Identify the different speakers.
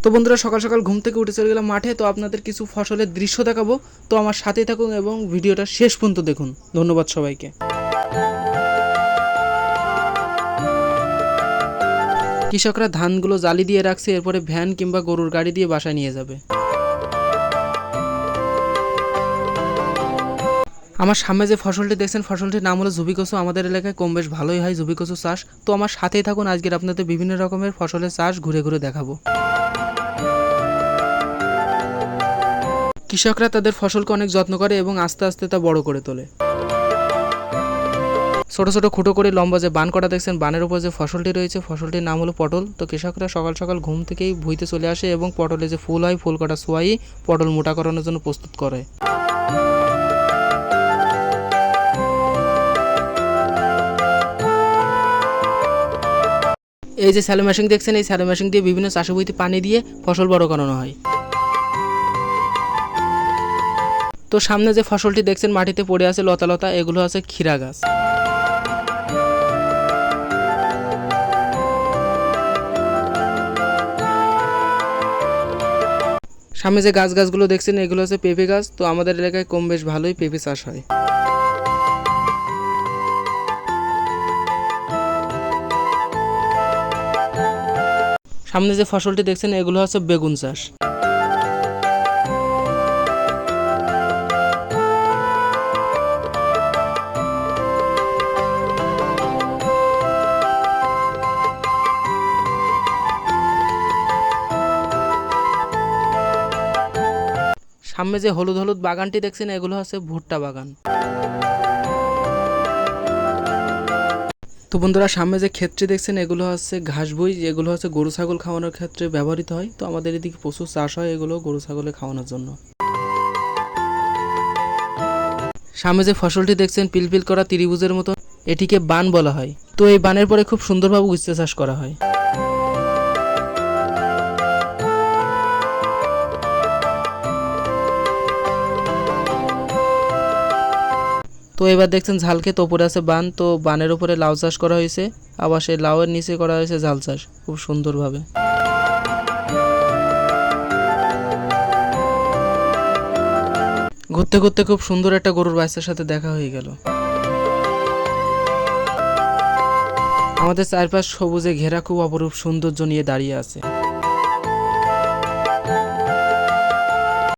Speaker 1: তো বন্ধুরা সকাল সকাল ঘুম থেকে উঠে চলে গেলাম মাঠে। তো আপনাদের কিছু ফসলের দৃশ্য দেখাবো, তো আমার সাথেই থাকুন এবং ভিডিওটা শেষ পর্যন্ত দেখুন। ধন্যবাদ সবাইকে। কৃষকরা ধানগুলো জালি দিয়ে রাখছে, এরপরে ভ্যান কিংবা গরুর গাড়ি দিয়ে বাসায় নিয়ে যাবে। আমার সামনে যে ফসলটি দেখছেন, ফসলটির নাম হলো ঝুবি কচু। আমাদের এলাকায় কম বেশ ভালোই হয় ঝুবি কচু চাষ। তো আমার সাথেই থাকুন, আজকের আপনাদের বিভিন্ন রকমের ফসলের চাষ ঘুরে ঘুরে দেখাবো। কৃষকরা তাদের ফসলকে অনেক যত্ন করে এবং আস্তে আস্তে তা বড় করে তোলে। ছোট ছোট খুঁটো করে লম্বা যে বান করা দেখছেন, বানের উপর যে ফসলটি রয়েছে, ফসলটির নাম হলো পটল। তো কৃষকরা সকাল সকাল ঘুম থেকেই ভুঁইতে চলে আসে এবং পটলে যে ফুল হয়, ফুল কাটা ছোঁয়াই পটল মোটা করানোর জন্য প্রস্তুত করে। এই যে স্যালো মেশিন দেখছেন, এই স্যালো মেশিন দিয়ে বিভিন্ন চাষে বইতে পানি দিয়ে ফসল বড় করানো হয়। তো সামনে যে ফসলটি দেখছেন মাটিতে পড়ে আছে লতা লতা, এগুলো আছে ক্ষীরা গাছ। সামনে যে গাছগুলো দেখছেন, এগুলো হচ্ছে পেঁপে গাছ। তো আমাদের এলাকায় কম বেশ ভালোই পেঁপে চাষ হয়। সামনে যে ফসলটি দেখছেন, এগুলো হচ্ছে বেগুন চাষ। সামনে যে হলুদ হলুদ বাগানটি দেখছেন, এগুলো হচ্ছে ভুট্টা বাগান। তো বন্ধুরা সামনে যে ক্ষেতটি দেখছেন, এগুলো হচ্ছে ঘাস বই, যেগুলো হচ্ছে গরু ছাগল খাওয়ানোর ক্ষেত্রে ব্যবহৃত হয়। তো আমাদের এদিকে প্রচুর চাষ হয় এগুলো গরু ছাগলে খাওয়ানোর জন্য। সামনে যে ফসলটি দেখছেন পিলপিল করা ত্রিভুজের মতো, এটিকে বান বলা হয়। তো এই বানের পরে খুব সুন্দরভাবে উচ্ছে চাষ করা হয়। তো এবার দেখছেন ঝালকে তো উপরে আছে বান, তো বানের উপরে লাউ চাষ করা হয়েছে, আবার সেই লাউয়ের নিচে করা হয়েছে ঝাল চাষ খুব সুন্দরভাবে। ঘুরতে ঘুরতে খুব সুন্দর একটা গরুর বাচ্চার সাথে দেখা হয়ে গেল। আমাদের চারপাশ সবুজে ঘেরা খুব অপরূপ সৌন্দর্য নিয়ে দাঁড়িয়ে আছে।